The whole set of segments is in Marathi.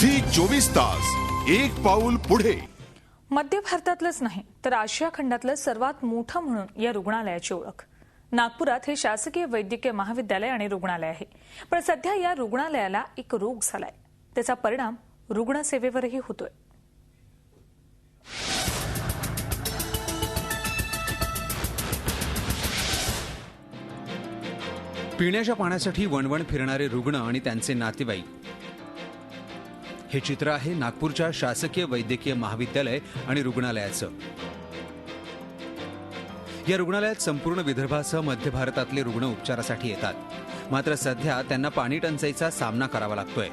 झी 24 तास एक पाऊल पुढे। मध्य भारतातलंच नाही तर आशिया खंडातलं सर्वात मोठं म्हणून या रुग्णालयाची ओळख। नागपुरात हे शासकीय वैद्यकीय महाविद्यालय आणि रुग्णालय आहे। पण सध्या या रुग्णालयाला एक रोग झालाय, त्याचा परिणाम रुग्णसेवेवरही होतोय। पिण्याच्या पाण्यासाठी वणवण फिरणारे रुग्ण आणि त्यांचे नातेवाईक, हे चित्र आहे नागपूरच्या शासकीय वैद्यकीय महाविद्यालय आणि रुग्णालयाचं। या रुग्णालयात संपूर्ण विदर्भासह मध्य भारतातले रुग्ण उपचारासाठी येतात, मात्र सध्या त्यांना पाणी टंचाईचा सामना करावा लागतोय।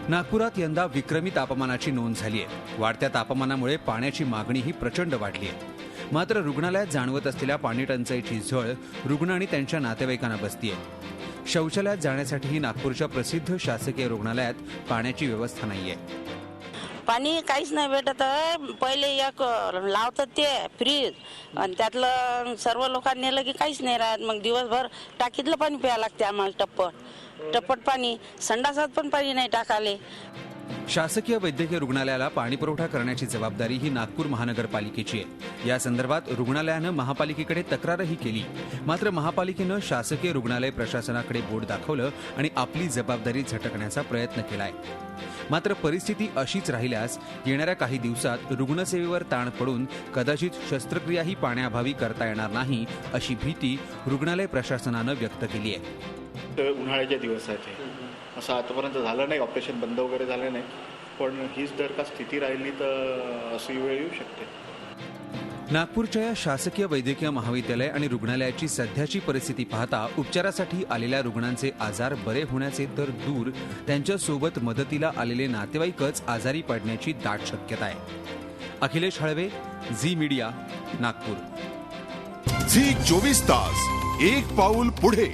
नागपुरात यंदा विक्रमी तापमानाची नोंद झाली आहे। वाढत्या तापमानामुळे पाण्याची मागणीही प्रचंड वाढली आहे, मात्र रुग्णालयात जाणवत असलेल्या पाणी टंचाईची झळ रुग्ण आणि त्यांच्या नातेवाईकांना बसतीये। शौचालयात जाण्यासाठीही नागपूरच्या प्रसिद्ध शासकीय रुग्णालयात पाण्याची व्यवस्था नाहीये। पाणी काहीच नाही भेटत आहे। पहिले एक लावतात ते फ्रीज आणि त्यातलं सर्व लोकांनी नेलं की काहीच नाही राहत। मग दिवसभर टाकीतलं पाणी प्यायला लागते आम्हाला, टप्पट पाणी। संडासात पण पाणी नाही टाकाले। शासकीय वैद्यकीय रुग्णालयाला पाणी पुरवठा करण्याची जबाबदारी ही नागपूर महानगरपालिकेची आहे। या संदर्भात रुग्णालयानं महापालिकेकडे तक्रारही केली, मात्र महापालिकेनं शासकीय रुग्णालय प्रशासनाकडे बोट दाखवलं आणि आपली जबाबदारी झटकण्याचा प्रयत्न केलाय। मात्र परिस्थिती अशीच राहिल्यास येणाऱ्या काही दिवसात रुग्णसेवेवर ताण पडून कदाचित शस्त्रक्रियाही पाण्याअभावी करता येणार नाही, अशी भीती रुग्णालय प्रशासनानं व्यक्त केली आहे। उन्हाळ्याचे दिवस आहेत, असं आतापर्यंत झालं नाही, ऑपरेशन बंद वगैरे झाले नाही, पण हीच जर का स्थिती राहिली तर अशी वेळ येऊ शकते। नागपूरच्या या शासकीय वैद्यकीय महाविद्यालय आणि रुग्णालयाची सध्याची परिस्थिती पाहता उपचारासाठी आलेल्या रुग्णांचे आजार बरे होण्याचे तर दूर, त्यांच्यासोबत मदतीला आलेले नातेवाईकच आजारी पडण्याची दाट शक्यता आहे। अखिलेश हळवे, झी मीडिया, नागपूर। झी 24 तास एक पाऊल पुढे।